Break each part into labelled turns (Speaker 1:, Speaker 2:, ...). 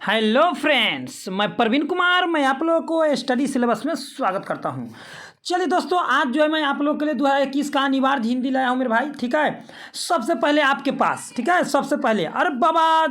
Speaker 1: Hello friends, मैं प्रवीण कुमार। मैं आप लोगों को स्टडी सिलेबस में स्वागत करता हूं। चलिए दोस्तों, आज जो है मैं आप लोगों के लिए 2021 का अनिवार्य हिंदी लाया हूं मेरे भाई। ठीक है, सबसे पहले आपके पास, ठीक है, सबसे पहले, अरे बाबा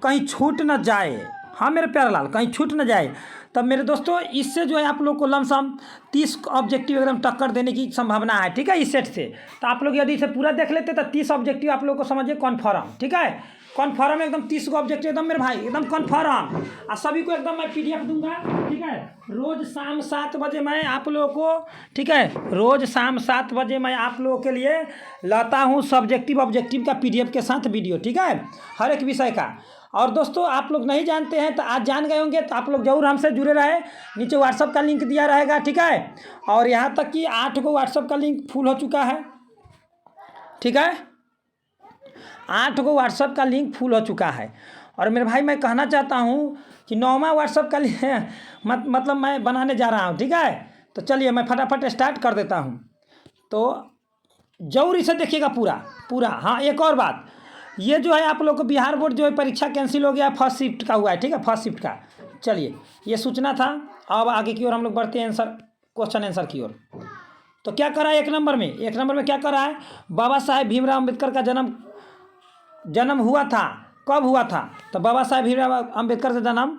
Speaker 1: कहीं छूट न जाए, हाँ मेरे प्यारे लाल, कहीं छूट न जाए। तब मेरे दोस्तों, इससे जो है आप लोग को लमसम 30 ऑब्जेक्टिव एकदम टक्कर देने की संभावना है। ठीक है, इस सेट से तो आप लोग यदि इसे पूरा देख लेते तो 30 ऑब्जेक्टिव आप लोग को समझिए कन्फर्म। ठीक है, कन्फर्म एकदम 30 को ऑब्जेक्टिव एकदम मेरे भाई एकदम कन्फर्म। और सभी को एकदम मैं PDF दूंगा। ठीक है, रोज़ शाम 7 बजे मैं आप लोगों को, ठीक है, रोज़ शाम 7 बजे मैं आप लोगों के लिए लाता हूँ सब्जेक्टिव ऑब्जेक्टिव का PDF के साथ वीडियो। ठीक है, हर एक विषय का। और दोस्तों, आप लोग नहीं जानते हैं तो आज जान गए होंगे, तो आप लोग जरूर हमसे जुड़े रहे। नीचे व्हाट्सअप का लिंक दिया रहेगा। ठीक है, और यहाँ तक कि 8 को व्हाट्सअप का लिंक फुल हो चुका है। ठीक है, 8 को व्हाट्सअप का लिंक फुल हो चुका है। और मेरे भाई मैं कहना चाहता हूँ कि 9वां व्हाट्सअप का लिंक मतलब मैं बनाने जा रहा हूँ। ठीक है, तो चलिए मैं फटाफट स्टार्ट कर देता हूँ। तो जरूर इसे देखिएगा पूरा पूरा। हाँ, एक और बात, ये जो है आप लोग को बिहार बोर्ड जो है परीक्षा कैंसिल हो गया, फर्स्ट शिफ्ट का हुआ है। ठीक है, फर्स्ट शिफ्ट का। चलिए, ये सूचना था। अब आगे की ओर हम लोग बढ़ते हैं आंसर, क्वेश्चन आंसर की ओर। तो क्या करा है एक नंबर में क्या करा है, बाबा साहेब भीमराव अम्बेडकर का जन्म हुआ था। कब हुआ था? तो बाबा साहेब भीमराव अम्बेडकर का जन्म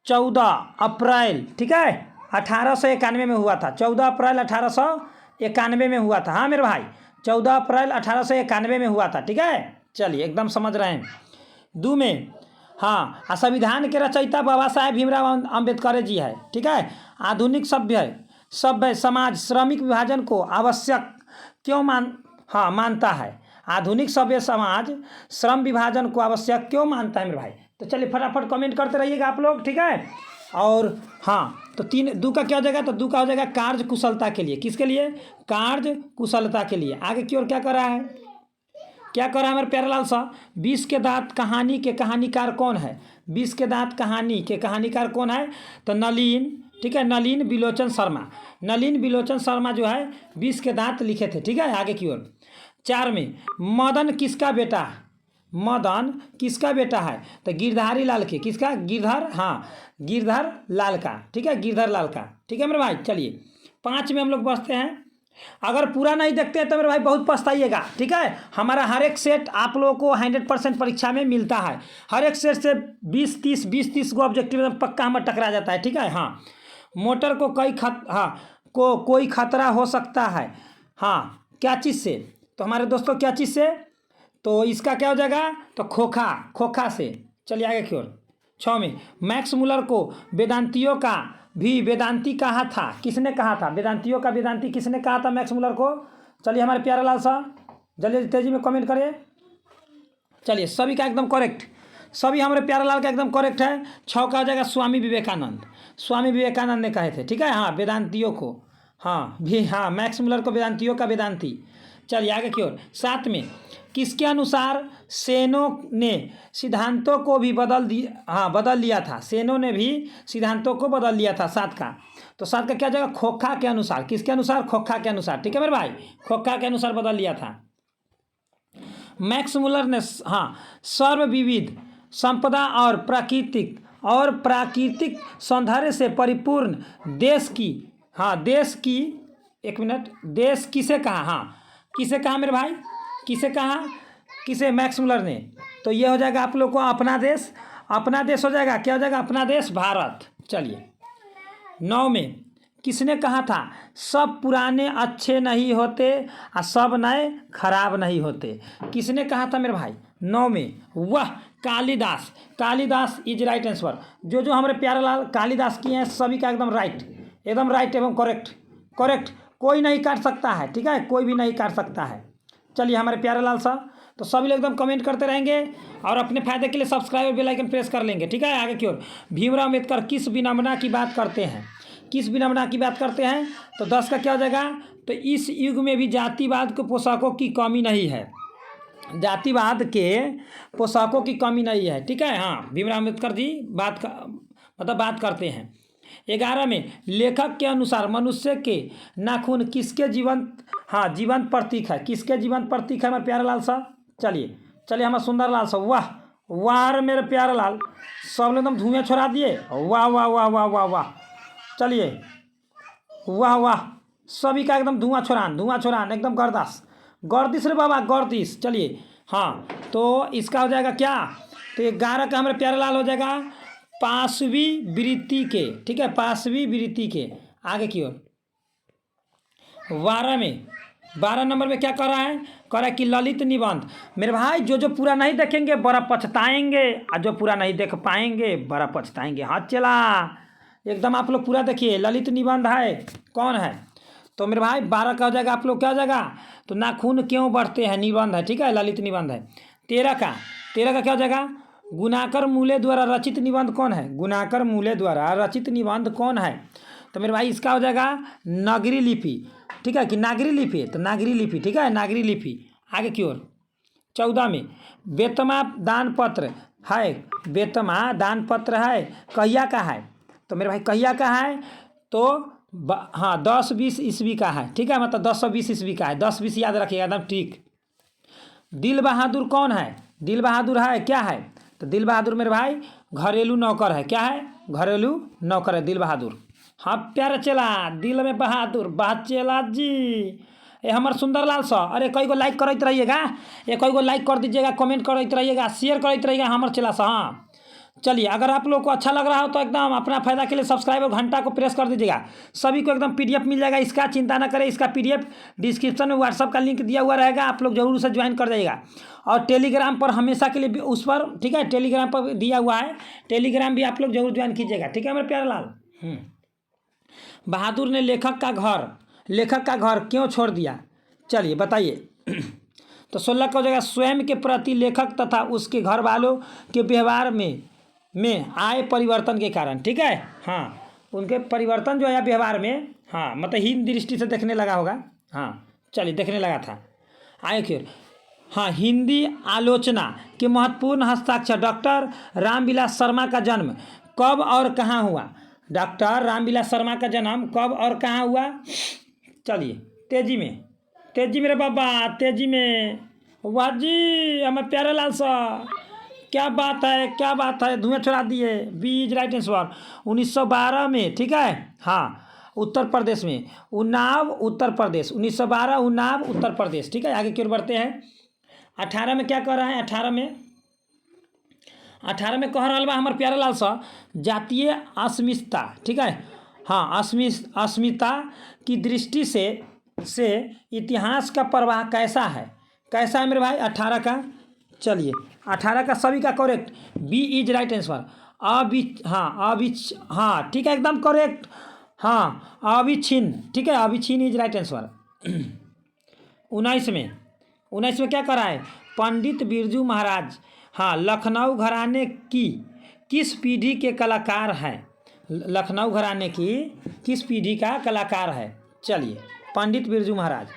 Speaker 1: 14 अप्रैल, ठीक है, 1891 में हुआ था। 14 अप्रैल 1891 में हुआ था। हाँ मेरे भाई, 14 अप्रैल 1891 में हुआ था। ठीक है, चलिए एकदम समझ रहे हैं। 2 में, हाँ, संविधान के रचयिता बाबा साहेब भीमराव अम्बेडकर जी है। ठीक है, आधुनिक सभ्य समाज श्रमिक विभाजन को आवश्यक क्यों मानता है? आधुनिक सभ्य समाज श्रम विभाजन को आवश्यक क्यों मानता है मेरे भाई? तो चलिए फटाफट कमेंट करते रहिएगा आप लोग। ठीक है, और हाँ, तो 2 का क्या हो जाएगा? तो 2 का हो जाएगा कार्य कुशलता के लिए। किसके लिए? कार्य कुशलता के लिए। आगे की ओर क्या कर रहा है? क्या कर रहा है मेरे प्यारे लाल साहब? 20 के दांत कहानी के कहानीकार कौन है? 20 के दांत कहानी के कहानीकार कौन है? तो नलिन, ठीक है, नलिन बिलोचन शर्मा। नलिन बिलोचन शर्मा जो है 20 के दांत लिखे थे। ठीक है, आगे की ओर 4 में, मदन किसका बेटा? मदन किसका बेटा है? तो गिरधारी लाल के। किसका? गिरधर, हाँ, गिरधर लाल का। ठीक है, गिरधर लाल का। ठीक है मेरे भाई, चलिए 5 में हम लोग बसते हैं। अगर पूरा नहीं देखते हैं तो मेरे भाई बहुत पछताइएगा। ठीक है, हमारा हर एक सेट आप लोगों को 100% परीक्षा में मिलता है। हर एक सेट से 20-30 को ऑब्जेक्टिव पक्का हमारा टकरा जाता है। ठीक है, हाँ, मोटर को कोई खतरा हो सकता है। हाँ, क्या चीज़ से? तो हमारे दोस्तों क्या चीज़ से? तो इसका क्या हो जाएगा? तो खोखा से। चलिए आगे की ओर। 6 में, मैक्स मुलर को वेदांतियों का भी वेदांती कहा था। किसने कहा था? वेदांतियों का वेदांती किसने कहा था मैक्स मुलर को? चलिए हमारे प्यारे लाल साहब जल्दी तेजी में कमेंट करिए। चलिए, सभी का एकदम करेक्ट, सभी हमारे प्यारे लाल का एकदम करेक्ट है। 6 का हो जाएगा स्वामी विवेकानंद। स्वामी विवेकानंद ने कहे थे। ठीक है, हाँ, वेदांतियों को, हाँ भी, हाँ, मैक्स मुलर को वेदांतियों का वेदांती। चलिए आगे की ओर। 7 में, किसके अनुसार सेनों ने सिद्धांतों को भी बदल लिया था? सेनों ने भी सिद्धांतों को बदल लिया था। 7 का, तो 7 का क्या जाएगा? खोखा के अनुसार। किसके अनुसार? खोखा के अनुसार। ठीक है मेरे भाई, खोखा के अनुसार बदल लिया था। मैक्स मुलर ने, हाँ, सर्वविविध संपदा और प्राकृतिक सौंदर्य से परिपूर्ण देश की, एक मिनट, देश किसे कहा? हाँ, किसे कहा मेरे भाई? किसे कहा? किसे? मैक्स मुलर ने। तो ये हो जाएगा आप लोग को अपना देश हो जाएगा। क्या हो जाएगा? अपना देश भारत। चलिए 9 में, किसने कहा था सब पुराने अच्छे नहीं होते और सब नए खराब नहीं होते? किसने कहा था मेरे भाई 9 में? वह कालिदास इज राइट आंसर। जो हमारे प्यारे लाल कालिदास की हैं सभी का एकदम राइट एवं करेक्ट। कोई नहीं काट सकता है। ठीक है, कोई भी नहीं काट सकता है। चलिए हमारे प्यारे लाल साहब, तो सभी लोग एकदम कमेंट करते रहेंगे और अपने फायदे के लिए सब्सक्राइब और बेल आइकन प्रेस कर लेंगे। ठीक है, आगे की ओर। भीमराव अम्बेडकर किस विडंबना की बात करते हैं? किस विडंबना की बात करते हैं? तो 10 का क्या हो जाएगा? तो इस युग में भी जातिवाद के पोशाकों की कमी नहीं है। जातिवाद के पोशाकों की कमी नहीं है। ठीक है, हाँ, भीमराव अम्बेडकर जी बात करते हैं। 11 में, लेखक के अनुसार मनुष्य के नाखून किसके जीवंत प्रतीक है? किसके जीवंत प्रतीक है हमारे प्यारे लाल साहब? चलिए हमारे सुंदर लाल साहब, वाह वाह रे मेरे प्यारे लाल, सब लोग एकदम धुएं छोड़ा दिए। वाह वाह वाह वाह वाह वाह, चलिए वाह वाह, सभी का एकदम धुआं छोड़ान एकदम गर्दिश रे बाबा गर्दिश। चलिए हाँ, तो इसका हो जाएगा क्या, तो 11 का हमारे प्यारे लाल हो जाएगा पांचवी वृत्ति के, ठीक है, पांचवी वृत्ति के। आगे की ओर 12 नंबर में क्या कर रहा है, कह रहा है कि ललित निबंध। मेरे भाई जो पूरा नहीं देखेंगे बड़ा पछताएंगे, और जो पूरा नहीं देख पाएंगे बड़ा पछताएंगे। हाथ चला एकदम, आप लोग पूरा देखिए, ललित निबंध है, कौन है, तो मेरे भाई 12 का हो जाएगा आप लोग क्या हो जाएगा, तो नाखून क्यों बढ़ते हैं, निबंध है, ठीक है, ललित निबंध है। 13 का क्या हो जाएगा, गुणाकर मूले द्वारा रचित निबंध कौन है, गुणाकर मूले द्वारा रचित निबंध कौन है, तो मेरे भाई इसका हो जाएगा नागरी लिपि, ठीक है, कि नागरी लिपि, तो नागरी लिपि, ठीक है, नागरी लिपि। आगे की ओर 14 में बेतमा दान पत्र है, बेतमा दान पत्र है, कहिया का है, तो मेरे भाई कहिया का है, तो हाँ 10-20 ईस्वी का है, ठीक है, मतलब 1020 ईस्वी का है, 10-20 याद रखिएगा एकदम ठीक। दिल बहादुर कौन है, दिल बहादुर है क्या है, तो दिल बहादुर मेरे भाई घरेलू नौकर है, क्या है, घरेलू नौकर है दिल बहादुर। हाँ प्यारे चला, दिल में बहादुर बात चला जी, ये हमारे सुंदरलाल सा, अरे कई को लाइक करते रहिएगा, ये कई को लाइक कर दीजिएगा, कमेंट करते रहिएगा, शेयर करते रहिएगा हमारे चला सा। हाँ चलिए, अगर आप लोग को अच्छा लग रहा हो तो एकदम अपना फ़ायदा के लिए सब्सक्राइब और घंटा को प्रेस कर दीजिएगा। सभी को एकदम पीडीएफ मिल जाएगा इसका, चिंता ना करें, इसका पीडीएफ डिस्क्रिप्शन में व्हाट्सअप का लिंक दिया हुआ रहेगा, आप लोग जरूर उसे ज्वाइन कर जाइएगा। और टेलीग्राम पर हमेशा के लिए भी उस पर, ठीक है, टेलीग्राम पर दिया हुआ है, टेलीग्राम भी आप लोग जरूर ज्वाइन कीजिएगा, ठीक है मेरे प्यारे लाल। बहादुर ने लेखक का घर क्यों छोड़ दिया, चलिए बताइए। तो 16 का हो जाएगा स्वयं के प्रति लेखक तथा उसके घर वालों के व्यवहार में आए परिवर्तन के कारण, ठीक है, हाँ उनके परिवर्तन जो है व्यवहार में, हाँ मतलब हीन दृष्टि से देखने लगा होगा, हाँ चलिए देखने लगा था। आए फिर हाँ, हिंदी आलोचना के महत्वपूर्ण हस्ताक्षर, डॉक्टर रामविलास शर्मा का जन्म कब और कहाँ हुआ, डॉक्टर रामविलास शर्मा का जन्म कब और कहाँ हुआ, चलिए तेजी में रे बाबा, तेजी में, वाह जी हमारे प्यारे लाल साहब, क्या बात है, धुएं छोड़ा दिए, बीज राइट आंसर। 1912 में, ठीक है, हाँ उत्तर प्रदेश में, उन्नाव उत्तर प्रदेश, 1912 उन्नाव उत्तर प्रदेश, ठीक है। आगे की ओर बढ़ते हैं। 18 में क्या कह रहा है, 18 में कह रहा बा हमारे प्यारे लाल साहब, जातीय अस्मिता, ठीक है, हाँ अस्मिता की दृष्टि से इतिहास का प्रवाह कैसा है मेरे भाई 18 का, चलिए 18 का सभी का correct, B is right answer. हाँ ठीक है एकदम करेक्ट, हाँ अविच्छिन्न, ठीक है, अविच्छिन्न इज राइट आंसर। 19 में क्या करा है, पंडित बिरजू महाराज, हाँ लखनऊ घराने की किस पीढ़ी के कलाकार हैं, लखनऊ घराने की किस पीढ़ी का कलाकार है, चलिए पंडित बिरजू महाराज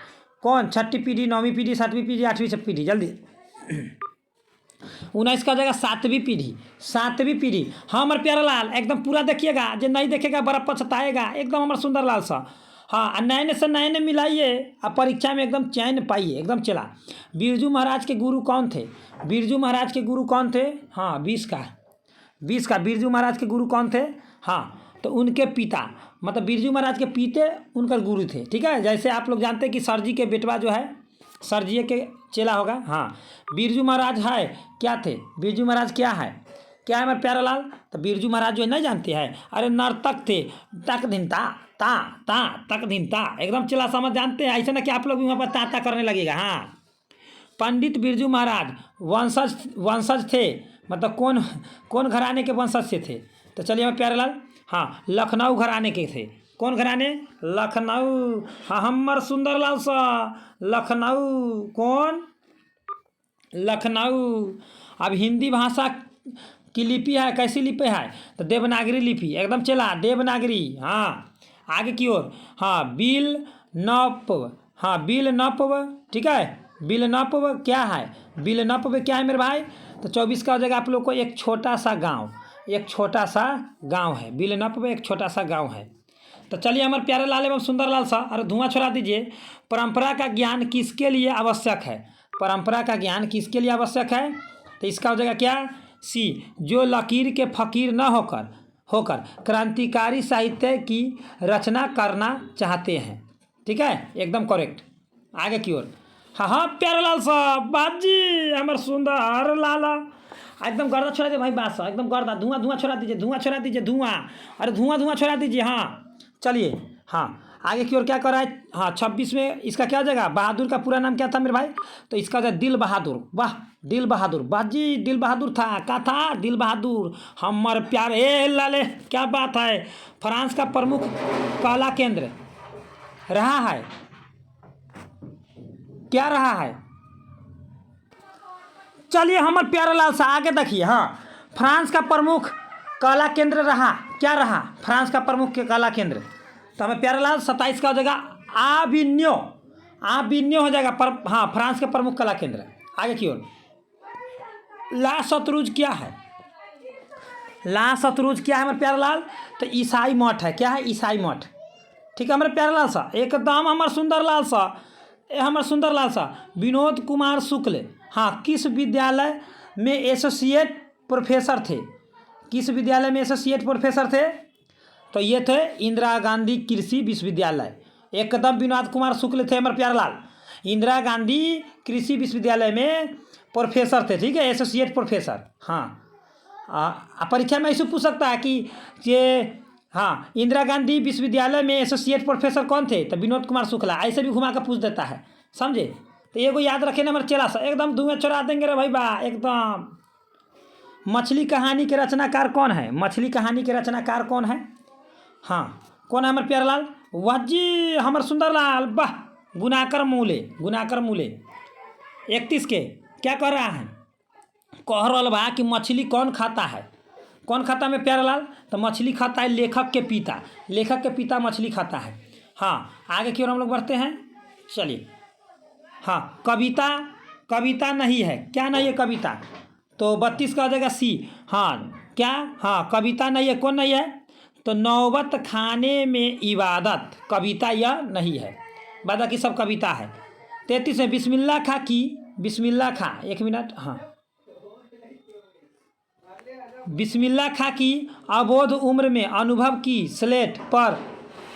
Speaker 1: कौन, 6ठी पीढ़ी, 9वीं पीढ़ी, 7वीं पीढ़ी, 8वीं पीढ़ी, जल्दी। 19 का हो जाएगा 7वीं पीढ़ी। हाँ हमारे प्यारा लाल एकदम पूरा देखिएगा, जो नहीं देखेगा बड़ा पछताएगा, एकदम हमारे सुंदर लाल सा। हाँ नए से नए मिलाइए, अब परीक्षा में एकदम चयन पाइए, एकदम चला। बिरजू महाराज के गुरु कौन थे, हाँ 20 का बिरजू महाराज के गुरु कौन थे, हाँ तो उनके पिता, मतलब बिरजू महाराज के पिते उनका गुरु थे, ठीक है। जैसे आप लोग जानते हैं कि सर जी के बेटवा जो है सर जी के चेला होगा, हाँ बिरजू महाराज है क्या थे, बिरजू महाराज क्या है मेरे प्यारा लाल, तो बिरजू महाराज जो है नहीं जानते हैं, अरे नर्तक थे, तक दिन ता एकदम चला समझ जानते हैं, ऐसा ना कि आप लोग भी वहाँ पर ता करने लगेगा। हाँ पंडित बिरजू महाराज वंशज थे, मतलब कौन घराने के वंशज से थे, तो चलिए हमारे प्यारे लाल, हाँ लखनऊ घराने के थे, कौन घराने, लखनऊ, हाँ हमार सुंदर लाल सा लखनऊ, कौन लखनऊ। अब हिंदी भाषा की लिपि है, कैसी लिपि है, तो देवनागरी लिपि, एकदम चला देवनागरी। हाँ आगे की ओर, हाँ बिल नपव, ठीक है, बिल नपव क्या है, मेरे भाई, तो 24 का हो जाएगा आप लोग को एक छोटा सा गांव है, बिल नपव एक छोटा सा गांव है। तो चलिए हमारे प्यारे लाल एवं सुंदर लाल सा, अरे धुआं छोड़ा दीजिए। परंपरा का ज्ञान किसके लिए आवश्यक है, तो इसका हो जाएगा क्या, सी जो लकीर के फ़कीर न होकर होकर क्रांतिकारी साहित्य की रचना करना चाहते हैं। ठीक है, एकदम करेक्ट। आगे की ओर। हाँ हाँ प्यारे लाल साहब, बाजी हमार सुंदर लाला, एकदम गर्दा छोड़ा दीजिए भाई, बात साहब एकदम गर्दा, धुआं धुआं छोड़ा दीजिए, धुआं छोड़ा दीजिए, धुआं, अरे धुआं धुआं छोड़ा दीजिए। हाँ चलिए, हाँ आगे की ओर क्या कर रहा है। हाँ 26 में इसका क्या हो जाएगा, बहादुर का पूरा नाम क्या था मेरे भाई, तो इसका हो जाए दिल बहादुर। वाह दिल बहादुर, बाजी दिल बहादुर था, क्या था, दिल बहादुर हमारे प्यारे लाले, क्या बात है। फ्रांस का प्रमुख कला केंद्र रहा है, क्या रहा है। चलिए हमारे प्यारे लाल से आगे देखिए। हाँ फ्रांस का प्रमुख कला केंद्र रहा, क्या रहा, फ्रांस का प्रमुख कला केंद्र, तो हमें प्यारे लाल 27 का हो जाएगा आविन्यो, आविन्यो हो जाएगा पर, हाँ फ्रांस का प्रमुख कला केंद्र। आगे की ओर। ला शतरूज क्या है, ला शतरूज क्या है हमारे प्यारे लाल, तो ईसाई मठ है, क्या है, ईसाई मठ। ठीक है हमारे प्यारे लाल सा, एकदम हमारे सुंदर लाल सा, हमारे सुंदर लाल सा। विनोद कुमार शुक्ल, हाँ किस विद्यालय में एसोसिएट प्रोफेसर थे, किस विद्यालय में एसोसिएट प्रोफेसर थे, तो ये थे इंदिरा गांधी कृषि विश्वविद्यालय। एकदम विनोद कुमार शुक्ल थे हमारे प्यारे लाल, इंदिरा गांधी कृषि विश्वविद्यालय में प्रोफेसर थे। ठीक है, एसोसिएट प्रोफेसर। हाँ परीक्षा में ऐसे पूछ सकता है कि ये, हाँ इंदिरा गांधी विश्वविद्यालय में एसोसिएट प्रोफेसर कौन थे, तो विनोद कुमार शुक्ला, ऐसे भी घुमा कर पूछ देता है, समझे। तो ये को याद रखे ना हमारे चेला सा, एकदम धुएं छोड़ा देंगे रे भाई बा एकदम। मछली कहानी के रचनाकार कौन है, मछली कहानी के रचनाकार कौन है, हाँ कौन है हमारे प्यारे लाल, वाजी हमारे सुंदर लाल, वाह गुनाकर मूले, गुनाकर मूले। 31 के क्या कह रहा है, कह रहा बा कि मछली कौन खाता है, कौन खाता है प्यारे लाल, तो मछली खाता है लेखक के पिता, लेखक के पिता मछली खाता है। हाँ आगे की ओर हम लोग बढ़ते हैं, चलिए। हाँ कविता, कविता नहीं है, क्या नहीं है कविता, तो 32 का हो जाएगा सी। हाँ क्या, हाँ कविता नहीं है, कौन नहीं है, तो नौबत खाने में इबादत, कविता यह नहीं है, बाकी सब कविता है। 33 में बिस्मिल्लाह खा की, बिस्मिल्लाह खा, एक मिनट, हाँ बिस्मिल्लाह खा की अबोध उम्र में अनुभव की स्लेट पर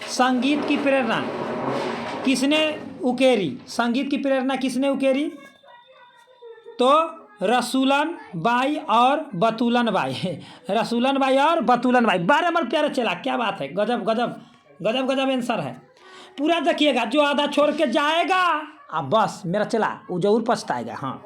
Speaker 1: संगीत की प्रेरणा किसने उकेरी, संगीत की प्रेरणा किसने उकेरी, तो रसूलन बाई और बतूलन बाई, रसूलन बाई और बतूलन बाई। 12 नंबर प्यारे चला, क्या बात है, गजब गजब गजब गजब आंसर है, पूरा देखिएगा। जो आधा छोड़ के जाएगा अब बस मेरा चला वो जरूर पछताएगा। हाँ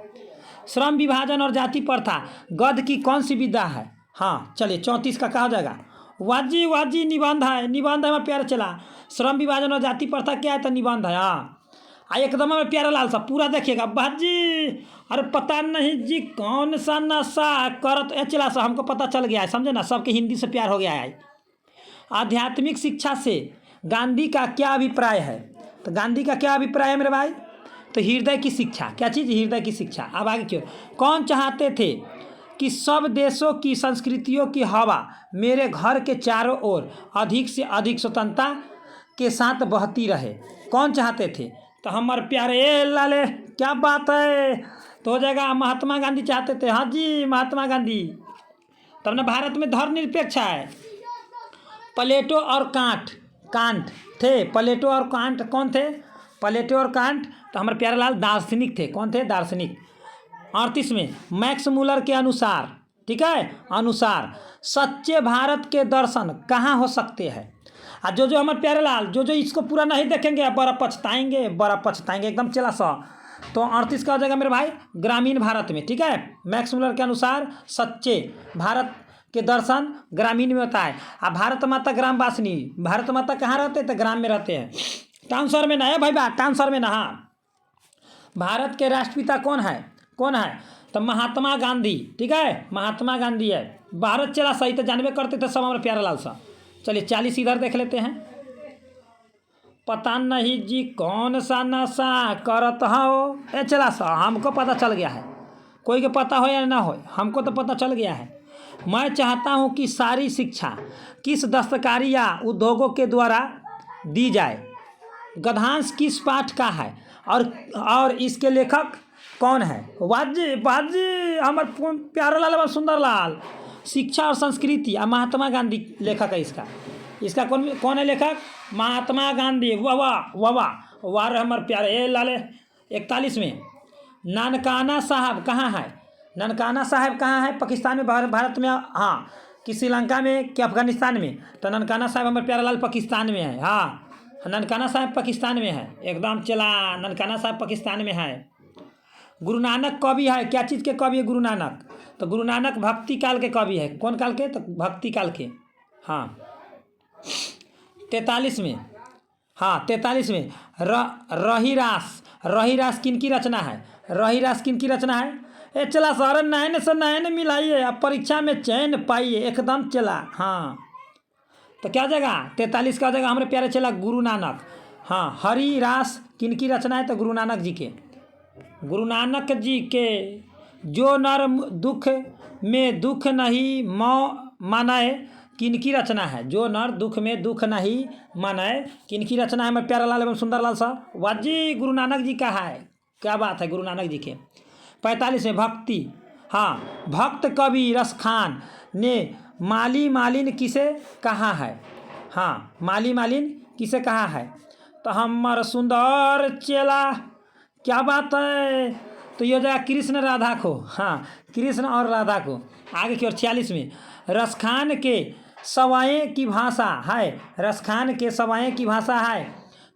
Speaker 1: श्रम विभाजन और जाति प्रथा गद्य की कौन सी विधा है, हाँ चलिए 34 का कहा जाएगा, वाजी वाजी निबंध है, निबंध है मेरा प्यारा चला। श्रम विभाजन और जाति प्रथा क्या है, तो निबंध है। हाँ एकदम मेरा प्यारा लाल साहब पूरा देखिएगा। बाजी अरे पता नहीं जी कौन सा नशा करत चला सा, हमको पता चल गया है, समझे ना, सबके हिंदी से प्यार हो गया है। आध्यात्मिक शिक्षा से गांधी का क्या अभिप्राय है, तो गांधी का क्या अभिप्राय है मेरे भाई, तो हृदय की शिक्षा, क्या चीज़, हृदय की शिक्षा। अब आगे क्यों, कौन चाहते थे कि सब देशों की संस्कृतियों की हवा मेरे घर के चारों ओर अधिक से अधिक स्वतंत्रता के साथ बहती रहे, कौन चाहते थे, तो हमारे प्यारे लाले, क्या बात है, तो हो जाएगा महात्मा गांधी चाहते थे। हाँ जी महात्मा गांधी, तब ना भारत में धर्मनिरपेक्ष है। प्लेटो और कांट थे, प्लेटो और कांट कौन थे, प्लेटो और कांट तो हमारे प्यारे लाल दार्शनिक थे, कौन थे, दार्शनिक। 38 में मैक्स मूलर के अनुसार, ठीक है, अनुसार सच्चे भारत के दर्शन कहाँ हो सकते हैं। और जो हमारे प्यारे लाल जो इसको पूरा नहीं देखेंगे बड़ा पछताएंगे, बड़ा पछताएंगे एकदम चला सा। तो 38 का हो जाएगा मेरे भाई ग्रामीण भारत में, ठीक है, मैक्स मूलर के अनुसार सच्चे भारत के दर्शन ग्रामीण में होता है। अब भारत माता ग्राम वासिनी, भारत माता कहाँ रहते हैं, तो ग्राम में रहते हैं, टाउन शहर में ना है भाई बा, टाउन शहर में ना। भारत के राष्ट्रपिता कौन है, कौन है, तो महात्मा गांधी, ठीक है, महात्मा गांधी है। भारत चला सही तो जानबे करते थे सब हमारे प्यारे लाल साहब। चलिए 40 इधर देख लेते हैं। पता नहीं जी कौन सा नशा करत हो, ए चला सा हमको पता चल गया है, कोई के पता हो या ना हो, हमको तो पता चल गया है। मैं चाहता हूँ कि सारी शिक्षा किस दस्तकारी या उद्योगों के द्वारा दी जाए। गद्यांश किस पाठ का है और इसके लेखक कौन है? वाजी बाजी हमार प्यारा लाल सुंदर लाल। शिक्षा और संस्कृति महात्मा गांधी लेखक है इसका। इसका कौन कौन है लेखक? महात्मा गांधी। वाह वाह वाह वाह वाह हमारे प्यारे ए लाले। 41 में ननकाना साहब कहाँ है? ननकाना साहब कहाँ है? पाकिस्तान में, भारत में, हाँ कि श्रीलंका में कि अफगानिस्तान में? तो ननकाना साहब हमारे प्यारा लाल पाकिस्तान में है। हाँ ननकाना साहब पाकिस्तान में है एकदम। चला ननकाना साहब पाकिस्तान में है। गुरु नानक कवि है। क्या चीज़ के कवि है गुरु नानक? तो गुरु नानक भक्ति काल के कवि है। कौन काल के? तो भक्ति काल के। हाँ 43 में, हाँ 43 में रहीरास। रहीरास किन की रचना है? रहीरास किन की रचना है? ए चला सर नैन से नैन मिलाइए, अब परीक्षा में चैन पाइए एकदम। चला हाँ तो क्या हो जाएगा? 43 का हो जाएगा हमारे प्यारे चला गुरु नानक। हाँ हरिरास किन की रचना है? तो गुरु नानक जी के। गुरु नानक जी के जो नर दुख में दुख नहीं मानाए किन की रचना है? जो नर दुख में दुख नहीं मानाए किन की रचना है? मैं प्यारा लाल एवं सुंदर लाल साहब वाजी गुरु नानक जी का है। क्या बात है गुरु नानक जी के। 45 में भक्ति। हाँ भक्त कवि रस खान ने माली मालिन किसे कहा है? हाँ माली मालिन किसे कहा है? तो हमार सुंदर चेला। क्या बात है? तो ये हो जाएगा कृष्ण राधा को। हाँ कृष्ण और राधा को। आगे की ओर 46 में रसखान के सवाएं की भाषा है। रसखान के सवाएं की भाषा है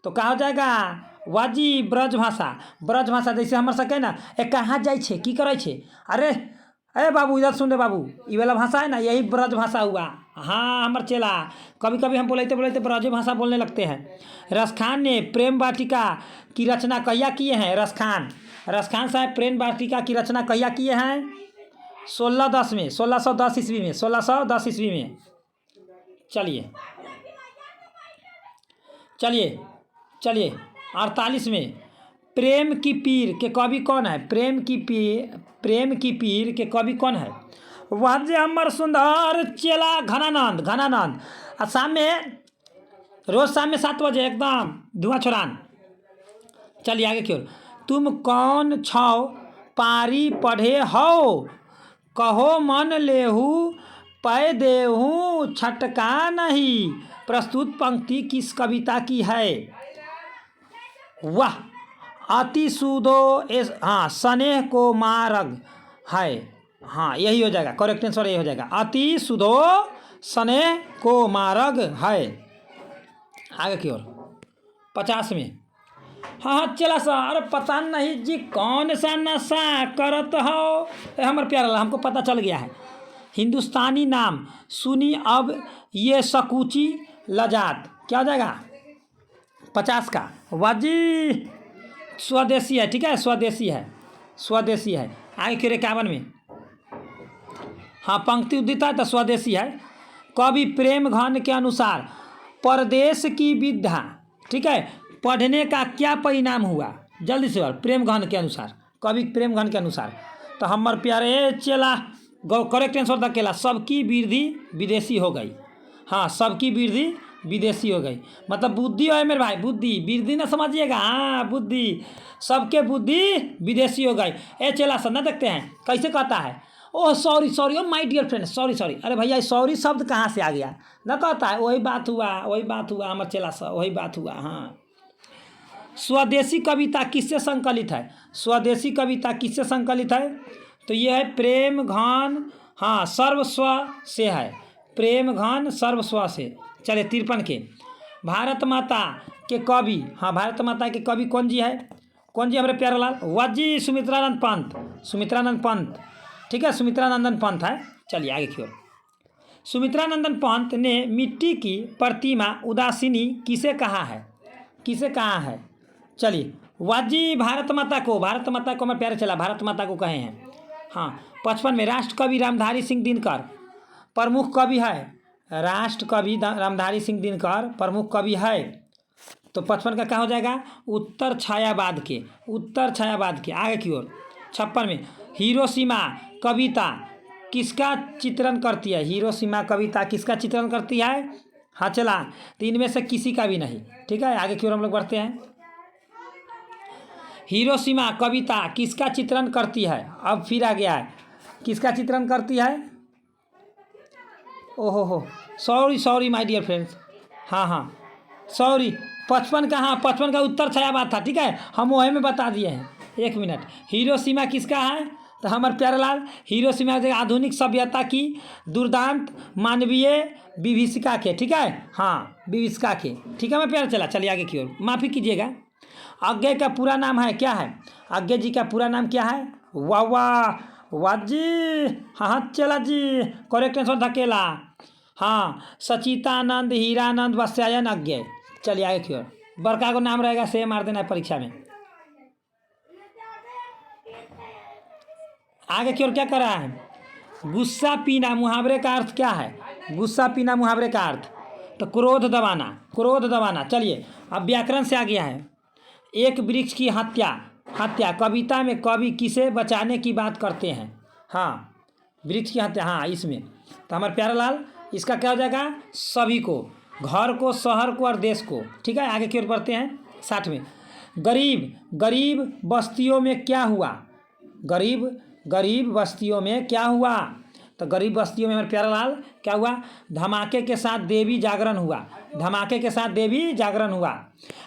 Speaker 1: तो कहा हो जाएगा वाजी ब्रज भाषा। ब्रज भाषा जैसे हमारे सके ना ए कहाँ जाइ छे की करे छे? अरे अरे बाबू इधर सुन रे बाबू, ये वाला भाषा है ना यही ब्रज भाषा हुआ। हाँ हमारे चेला कभी कभी हम बोलते बोलते ब्रज भाषा बोलने लगते हैं। रसखान ने प्रेम वाटिका की रचना कहिया किए हैं? रसखान साहब प्रेम वाटिका की रचना कहिया किए हैं? 1610 में, 1610 ईस्वी में, 1610 ईस्वी में। चलिए चलिए चलिए 48 में प्रेम की पीर के कवि कौन है? प्रेम की पीर के कवि कौन है? वह जे हमर सुंदर चेला घनानंद। घनानंद शाम में, रोज शाम में 7 बजे एकदम धुआं छोड़ान। चलिए आगे की ओर। तुम कौन छौ पारी पढ़े हो, कहो मन लेहू पै देहू छटका नहीं। प्रस्तुत पंक्ति किस कविता की है? वाह अति सुदो हाँ स्नेह को मार्ग है। हाँ यही हो जाएगा करेक्ट आंसर, यही हो जाएगा अति सुदो स्नेह को मार्ग है। आगे की ओर 50 में हाँ चला सा। अरे पता नहीं जी कौन सा नशा करत हो? हमारे प्यारा हमको पता चल गया है। हिंदुस्तानी नाम सुनी अब ये सकूची लजात। क्या हो जाएगा 50 का? वाजी स्वदेशी है। ठीक है स्वदेशी है, स्वदेशी है। आगे फिर 51 में हाँ पंक्ति उदित है तो स्वदेशी है। कवि प्रेम घन के अनुसार परदेश की विद्या, ठीक है, पढ़ने का क्या परिणाम हुआ? जल्दी से और प्रेम घन के अनुसार, कवि प्रेम घन के अनुसार। तो हमारे प्यारे चेला करेक्ट आंसर था केला सबकी वृद्धि विदेशी हो गई। हाँ सबकी वृद्धि विदेशी हो गई मतलब बुद्धि है मेरे भाई, बुद्धि वृद्धि ना समझिएगा। हाँ बुद्धि, सबके बुद्धि विदेशी हो गई। ए चेला सब ना देखते हैं कैसे कहता है? Oh sorry sorry oh my dear friend sorry sorry. अरे भैया सॉरी शब्द कहाँ से आ गया? ना कहता है वही बात हुआ हमारे चेला सब वही बात हुआ। हाँ स्वदेशी कविता किससे संकलित है? स्वदेशी कविता किससे संकलित है? तो ये है प्रेम घन हाँ सर्वस्व से है। प्रेम घन सर्वस्व से। चलिए 53 के भारत माता के कवि। हाँ भारत माता के कवि कौन जी है? कौन जी हमारे प्यारे लाल? वाजी सुमित्रानंद पंत। सुमित्रानंद पंत ठीक है, सुमित्रानंदन पंत है। चलिए आगे की ओर। सुमित्रानंदन पंत ने मिट्टी की प्रतिमा उदासीनी किसे कहा है? किसे कहा है? चलिए वाजी भारत माता को मैं प्यारे चला भारत माता को कहे हैं। हाँ 55 में राष्ट्र कवि रामधारी सिंह दिनकर प्रमुख कवि है। राष्ट्र कवि रामधारी सिंह दिनकर प्रमुख कवि है। तो 55 का क्या हो जाएगा? उत्तर छायावाद के। आगे की ओर 56 में हिरोशिमा कविता किसका चित्रण करती है? हिरोशिमा कविता किसका चित्रण करती है? हाँ चला तो इनमें से किसी का भी नहीं। ठीक है आगे की ओर हम लोग बढ़ते हैं। हिरोशिमा कविता किसका चित्रण करती है? अब फिर आ गया है, किसका चित्रण करती है? ओहो हो, सॉरी माय डियर फ्रेंड्स, हाँ सॉरी, 55 का, हाँ 55 का उत्तर छायावाद था, ठीक है, हम वही में बता दिए हैं। एक मिनट, हिरोशिमा किसका है? तो हमारे प्यारे लाल, हिरोशिमा आधुनिक सभ्यता की दुर्दांत मानवीय विभीषिका के, ठीक है, हाँ विभीषिका के, ठीक है मैं प्यार चला। चलिए आगे की ओर, माफ़ी कीजिएगा। अज्ञे का पूरा नाम है क्या है? अज्ञे जी का पूरा नाम क्या है? वाह जी, हाँ चला जी, करेक्ट आंसर धकेला। हाँ, सचितानंद, हीरानंद, वत्स्यायन अज्ञे। चलिए आगे की ओर, बड़का को नाम रहेगा, से मार देना है परीक्षा में। आगे की ओर क्या कर रहा है? गुस्सा पीना मुहावरे का अर्थ क्या है? गुस्सा पीना मुहावरे का अर्थ तो क्रोध दबाना। चलिए अब व्याकरण से आ गया है। एक वृक्ष की हत्या कविता में कवि किसे बचाने की बात करते हैं? हाँ, वृक्ष की हत्या, हाँ इसमें तो हमारे प्यारे लाल इसका क्या हो जाएगा? सभी को, घर को, शहर को और देश को, ठीक है। आगे की ओर बढ़ते हैं 60 में। गरीब बस्तियों में क्या हुआ? गरीब बस्तियों में क्या हुआ? तो गरीब बस्तियों में हमारे प्यारा लाल क्या हुआ? धमाके के साथ देवी जागरण हुआ।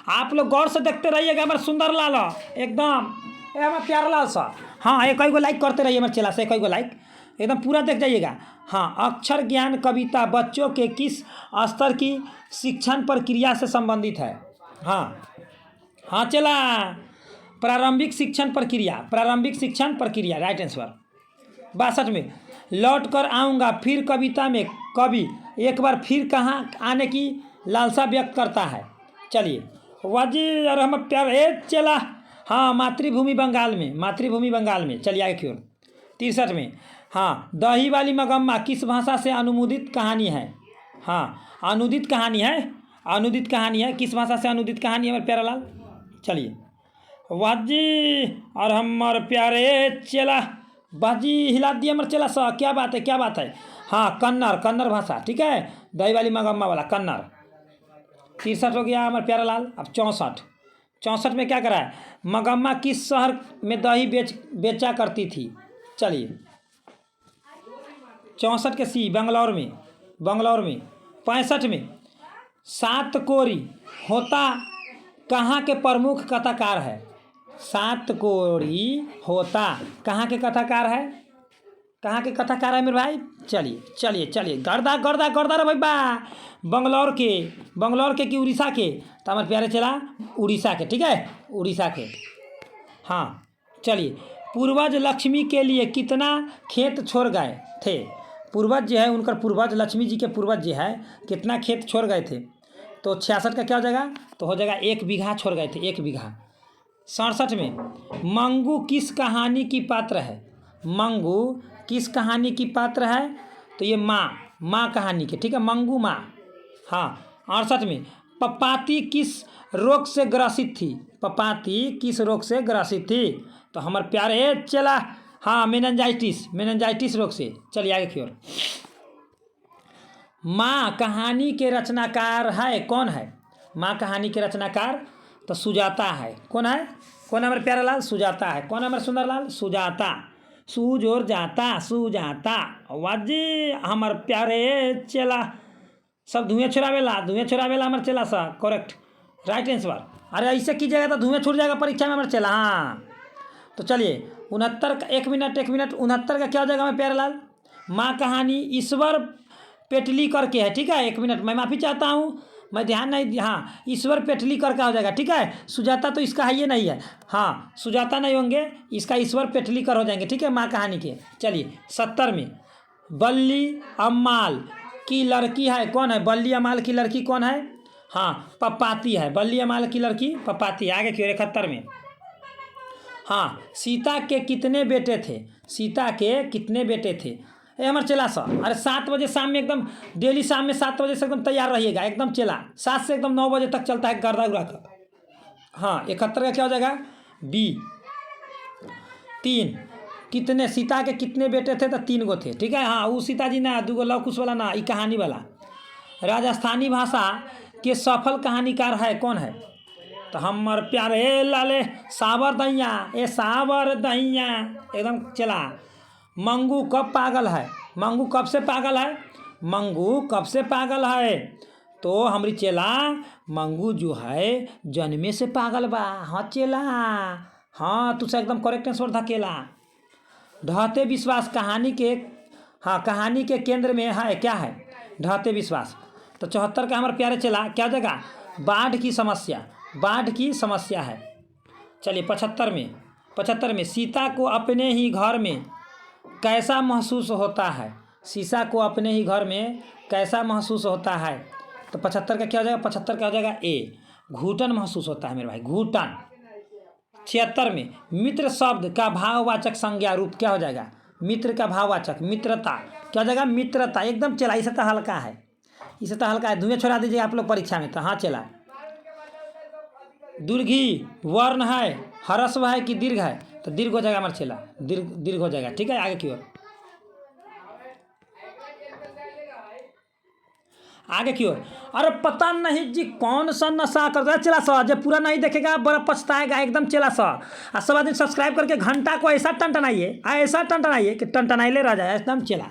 Speaker 1: आप लोग गौर से देखते रहिएगा हमारे सुंदर लाल, एकदम हमारे प्यारा लाल सा, हाँ एक को लाइक करते रहिए हमारे चैनल से, एक को लाइक एकदम पूरा देख जाइएगा। हाँ, अक्षर ज्ञान कविता बच्चों के किस स्तर की शिक्षण प्रक्रिया से संबंधित है? हाँ चला, प्रारंभिक शिक्षण प्रक्रिया, राइट आंसर। 62 में, लौट कर आऊँगा फिर कविता में कवि एक बार फिर कहाँ आने की लालसा व्यक्त करता है? चलिए वाजी और हम प्यार चला, हाँ मातृभूमि बंगाल में। चलिए आगे की ओर 63 में, हाँ दही वाली मगम्मा किस भाषा से अनुदित कहानी है? हाँ अनुदित कहानी है, किस भाषा से अनुदित कहानी है हमारे प्यारा लाल? चलिए वाजी और हमारे प्यारे चला, बाजी हिला दिया हमारे चला सा, क्या बात है? हाँ कन्नड़ भाषा, ठीक है, दही वाली मगम्मा वाला कन्नड़। 63 हो गया हमारे प्यारा लाल। अब 64 में क्या करा है? मगम्मा किस शहर में दही बेचा करती थी? चलिए 64 के सी, बंगलौर में। 65 में, सात कोरी होता कहाँ के प्रमुख कथाकार है? सात कोरी होता कहाँ के कथाकार है मेरे भाई? चलिए गर्दा रे भाई बा, बंगलौर के कि उड़ीसा के? तो हमारे प्यारे चला उड़ीसा के, ठीक है, उड़ीसा के। हाँ चलिए, पूर्वज लक्ष्मी के लिए कितना खेत छोड़ गए थे? पूर्वज जो है उनका पूर्वज, लक्ष्मी जी के पूर्वज जो है कितना खेत छोड़ गए थे? तो 66 का क्या हो जाएगा? तो हो जाएगा 1 बीघा छोड़ गए थे, 1 बीघा। 67 में, मंगू किस कहानी की पात्र है? तो ये माँ कहानी के, ठीक है, मंगू माँ। हाँ 68 में, पपाती किस रोग से ग्रसित थी? तो हमारे प्यारे चला, हाँ मेनिंजाइटिस रोग से। चलिए आगे की ओर। माँ कहानी के रचनाकार है कौन है? माँ कहानी के रचनाकार तो सुजाता है। कौन है हमारे प्यारा लाल? सुजाता है। कौन है हमारे सुंदर लाल? सुजाता। सुजाता वाजी हमारे प्यारे चला, सब धुएं छोड़ावेला हमारे चला सा, करेक्ट, राइट आंसर। अरे ऐसे कीजिएगा तो धुएं छूट जाएगा परीक्षा में हमारे चला। हाँ तो चलिए 69 का, 1 मिनट 69 का क्या हो जाएगा हमारे प्यारे लाल? माँ कहानी ईश्वर पेटली करके है, ठीक है, 1 मिनट मैं माफ़ी चाहता हूँ, मैं ध्यान नहीं, हाँ ईश्वर पेटलीकर का हो जाएगा, ठीक है। सुजाता तो इसका है, ये नहीं है, हाँ सुजाता नहीं होंगे, इसका ईश्वर पेटलीकर हो जाएंगे, ठीक है, माँ कहानी के। चलिए 70 में, बल्ली अम्माल की लड़की है कौन है? बल्ली अम्माल की लड़की कौन है? हाँ पपाती है, बल्ली अम्माल की लड़की पपाती। आगे की ओर 71 में, हाँ सीता के कितने बेटे थे? हमारे चला सा, अरे 7 बजे शाम में एकदम, डेली शाम में 7 बजे से एकदम तैयार रहिएगा, एकदम चला 7 से एकदम 9 बजे तक चलता है गर्दा उड़ा का। हाँ 71 का क्या हो जाएगा? बी 3। कितने सीता के कितने बेटे थे? तो 3 गो थे, ठीक है। हाँ वो सीता जी ना, 2 गो लव कुश वाला ना, ये कहानी वाला। राजस्थानी भाषा के सफल कहानीकार है कौन है? तो हमर प्यारे लाले सावर दैया ए सावर दैया एकदम चला। मंगू कब पागल है? मंगू कब से पागल है? मंगू कब से पागल है? तो हमारी चेला मंगू जो है जन्मे से पागल बा। हाँ चेला, हाँ तुझसे एकदम करेक्ट आंसर धकेला। ढहते विश्वास कहानी के, हाँ कहानी के केंद्र में है क्या है? ढहते विश्वास। तो 74 का हमारे प्यारे चेला क्या जगह? बाढ़ की समस्या, बाढ़ की समस्या है। चलिए 75 में सीता को अपने ही घर में कैसा महसूस होता है? सीता को अपने ही घर में कैसा महसूस होता है? तो 75 का क्या हो जाएगा? 75 का हो जाएगा ए, घुटन महसूस होता है मेरे भाई, घुटन। 76 में मित्र शब्द का भाववाचक संज्ञा रूप क्या हो जाएगा? मित्र का भाववाचक मित्रता क्या हो जाएगा? मित्रता। एकदम चला, इसे तो हल्का है, इसे तो हल्का है, धुएं छोड़ा दीजिए आप लोग परीक्षा में तो। हाँ चला। दीर्घी वर्ण है, ह्रस्व है कि दीर्घ है? तो दीर्घ हो जाएगा हमारा चेला, दीर्घ हो जाएगा। ठीक है, आगे की ओर, आगे की ओर। अरे पता नहीं जी कौन सा नशा करता है चला सा, जब पूरा नहीं देखेगा बड़ा पछताएगा एकदम चला सा। और सब आदमी सब्सक्राइब करके घंटा को ऐसा टनटनाइए, ऐसा टनटनाइए कि टनटनाइले रह जाए एकदम चला।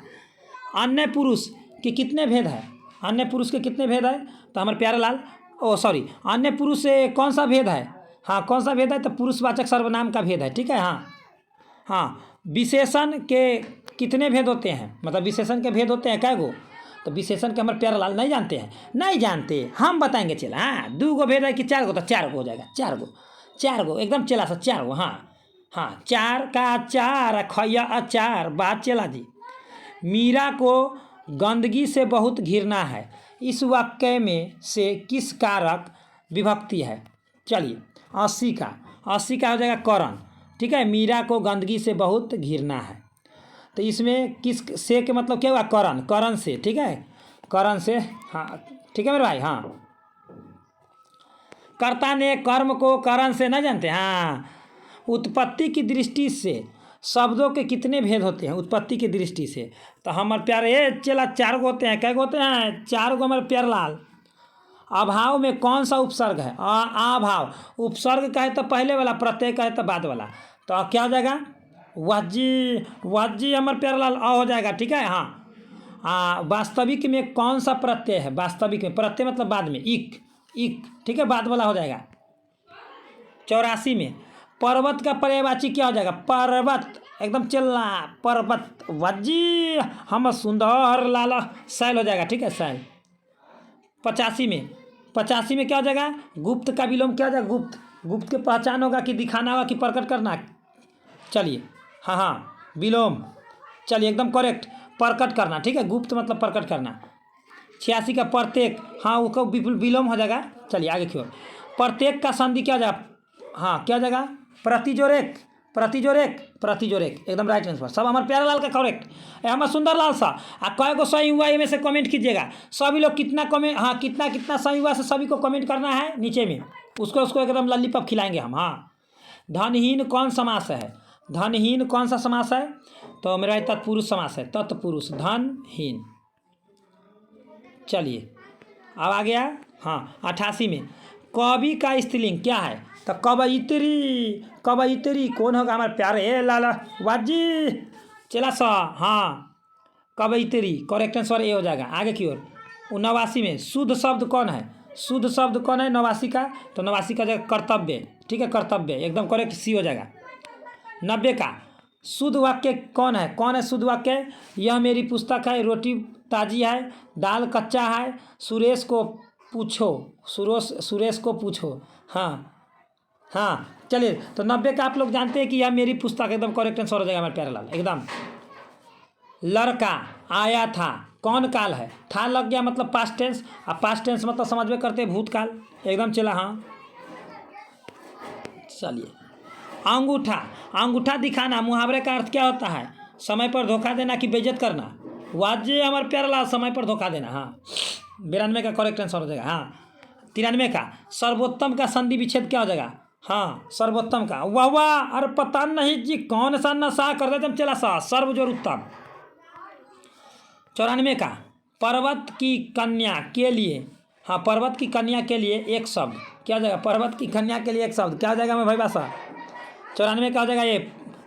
Speaker 1: अन्य पुरुष के कितने भेद है? अन्य पुरुष के कितने भेद है? तो हमारे प्यारे लाल, ओ सॉरी, अन्य पुरुष से कौन सा भेद है? हाँ कौन सा भेद है? तो पुरुषवाचक सर्वनाम का भेद है। ठीक है, हाँ हाँ। विशेषण के कितने भेद होते हैं? मतलब विशेषण के भेद होते हैं कै गो? तो विशेषण के हमारे प्यारे लाल नहीं जानते हैं? नहीं जानते, हम बताएंगे चला। हाँ 2 गो भेद है कि 4 गो? तो 4 गो हो जाएगा, 4 गो एकदम चला सा, 4 गो। हाँ हाँ, 4 का 4 खैया अचार। बात चला जी। मीरा को गंदगी से बहुत घृणा है, इस वाक्य में से किस कारक विभक्ति है? चलिए 80 का हो जाएगा करण। ठीक है, मीरा को गंदगी से बहुत घृणा है, तो इसमें किस से के मतलब क्या हुआ? करण, करण से। ठीक है, करण से। हाँ ठीक है मेरे भाई। हाँ, कर्ता ने कर्म को करण से न जानते? हाँ। उत्पत्ति की दृष्टि से शब्दों के कितने भेद होते हैं? उत्पत्ति की दृष्टि से तो हमारे प्यारे ये चला 4 गो होते हैं। कै गो होते हैं? 4 गो हमारे प्यारे लाल। अभाव में कौन सा उपसर्ग है? अभाव। उपसर्ग कहे तो पहले वाला, प्रत्यय कहे तो बाद वाला। तो क्या हो जाएगा? वाजी हमारे प्यारे लाल अ हो जाएगा। ठीक है, हाँ। वास्तविक में कौन सा प्रत्यय है? वास्तविक में प्रत्यय मतलब बाद में, इक। ठीक है, बाद वाला हो जाएगा। 84 में पर्वत का पर्यायवाची क्या हो जाएगा? पर्वत। एकदम चलना, पर्वत। वाजी हम सुंदर लाला शैल हो जाएगा। ठीक है, शैल। 85 में क्या हो जाएगा? गुप्त का विलोम क्या हो जाएगा? गुप्त की पहचान होगा कि दिखाना होगा कि प्रकट करना? चलिए हाँ विलोम। चलिए एकदम करेक्ट, प्रकट करना। ठीक है, गुप्त मतलब प्रकट करना। 86 का प्रत्येक, हाँ वो कब विलोम हो जाएगा। चलिए आगे की ओर। प्रत्येक का संधि क्या हो जाएगा? हाँ क्या हो जाएगा? प्रतिजोरेक। एकदम राइट आंसर। सब हमारे प्यारे लाल का करेक्ट है, हमारा सुंदर लाल सा। कै गो सही हुआ में से कमेंट कीजिएगा सभी लोग। कितना कमेंट, हाँ कितना सही हुआ से सभी को कमेंट करना है नीचे में। उसको एकदम लॉलीपॉप खिलाएंगे हम। हाँ, धनहीन कौन समास है? धनहीन कौन सा समास है? तो मेरा तत्पुरुष समास है, तत्पुरुष धनहीन। चलिए अब आ गया। हाँ 88 में कवि का स्त्रीलिंग क्या है? तो कवयित्री कौन होगा हमारे प्यारे लाला वाजी चला सा? हाँ कवयित्री, करेक्ट आंसर ए हो जाएगा। आगे की ओर 89 में शुद्ध शब्द कौन है? 89 का? तो 89 का जाएगा कर्तव्य। ठीक है, कर्तव्य एकदम करेक्ट, सी हो जाएगा। 90 का शुद्ध वाक्य कौन है? शुद्ध वाक्य? यह मेरी पुस्तक है, रोटी ताजी है, दाल कच्चा है, सुरेश को पूछो। हाँ चलिए, तो 90 का आप लोग जानते हैं कि यह मेरी पुस्तक, एकदम करेक्ट आंसर हो जाएगा हमारे प्यारे लाल एकदम। लड़का आया था कौन काल है? था लग गया मतलब पास्ट टेंस, अब पास्ट टेंस मतलब समझ में करते भूतकाल। एकदम चला। हाँ चलिए, अंगूठा दिखाना मुहावरे का अर्थ क्या होता है? समय पर धोखा देना कि बेइज्जत करना? वाजे हमारे प्यारे लाल समय पर धोखा देना। हाँ 92 का करेक्ट आंसर हो जाएगा। हाँ 93 का सर्वोत्तम का संधि विच्छेद क्या हो जाएगा? हाँ सर्वोत्तम का। वाह, अरे पता नहीं जी कौन सा नशा कर देते हम चला सा, सर्वजोर उत्तम। 94 का पर्वत की कन्या के लिए हाँ, पर्वत की कन्या के लिए एक शब्द क्या हो जाएगा? पर्वत की कन्या के लिए एक शब्द क्या हो जाएगा मेरे भाई भाषा? 94 क्या हो जाएगा? ये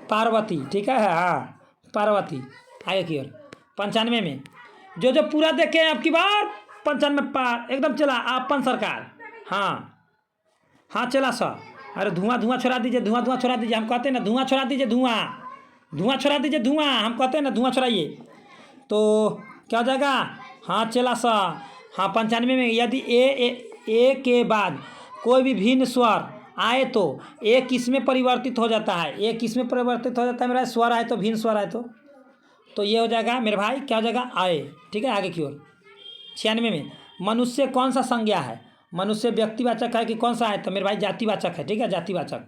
Speaker 1: पार्वती, ठीक है। हाँ, पार्वती। आगे की ओर 95 में जो जो पूरा देखे अब की बार 95 पार एकदम चला अपन सरकार। हाँ हाँ, चला सर। अरे धुआं धुआं छोड़ा दीजिए, धुआं धुआं छोड़ा दीजिए, हम कहते हैं ना धुआं छोड़ा दीजिए, धुआं धुआं छोड़ा दीजिए, धुआं हम कहते हैं ना धुआं छोड़ाइए। तो क्या हो जाएगा? हाँ, चला सा। हाँ, 95 में यदि ए के बाद कोई भी भिन्न स्वर आए तो ए किस में परिवर्तित हो जाता है? ए किस में परिवर्तित हो जाता है मेरा? स्वर आए तो, भिन्न स्वर आए तो ये हो जाएगा मेरे भाई क्या हो जाएगा? आए, ठीक है। आगे की ओर 96 में मनुष्य कौन सा संज्ञा है? मनुष्य व्यक्तिवाचक है कि कौन सा है? तो मेरे भाई जातिवाचक है, ठीक है, जातिवाचक।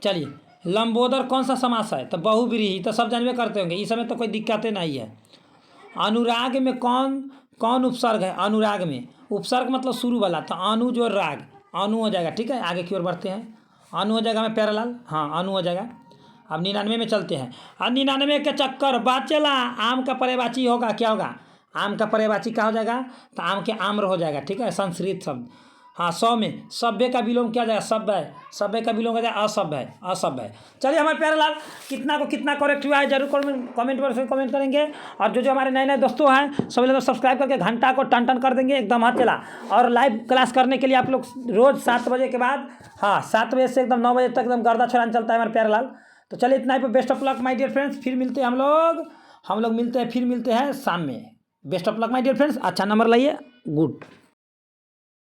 Speaker 1: चलिए, लंबोदर कौन सा समास है? तो बहुव्रीहि, तो सब जानवे करते होंगे, इस समय तो कोई दिक्कतें नहीं है। अनुराग में कौन कौन उपसर्ग है? अनुराग में उपसर्ग मतलब शुरू वाला, तो अनु जो राग, अनु हो जाएगा, ठीक है। आगे की ओर बढ़ते हैं, अनु हो जाएगा मैं प्यारालाल, हाँ अनु हो जाएगा। अब 99 में चलते हैं। अब 99 के चक्कर बात चला, आम का पर्यायवाची होगा, क्या होगा? आम का पर्यायवाची क्या हो जाएगा? तो आम के आम्र हो जाएगा, ठीक है, संस्कृत शब्द। हाँ, 100 में सभ्य का विलोम क्या हो जाएगा? सभ्य है, सभ्य का विलोम हो जाएगा असभ्य है, असभ्य है। चलिए हमारे प्यारे लाल, कितना को कितना करेक्ट हुआ है जरूर कमेंट पर कमेंट करेंगे। और जो जो हमारे नए नए दोस्तों हैं सभी लोग सब्सक्राइब करके घंटा को टन टन कर देंगे एकदम। हाथ चला। और लाइव क्लास करने के लिए आप लोग रोज़ 7 बजे के बाद, हाँ 7 बजे से एकदम 9 बजे तक एकदम गर्दा छुड़ान चलता है हमारे प्यारे लाल। तो चलिए इतना ही पे, best of luck my dear friends. फिर मिलते हैं हम लोग मिलते हैं, फिर मिलते हैं शाम में। Best of luck my dear friends. अच्छा नंबर लाइए, गुड।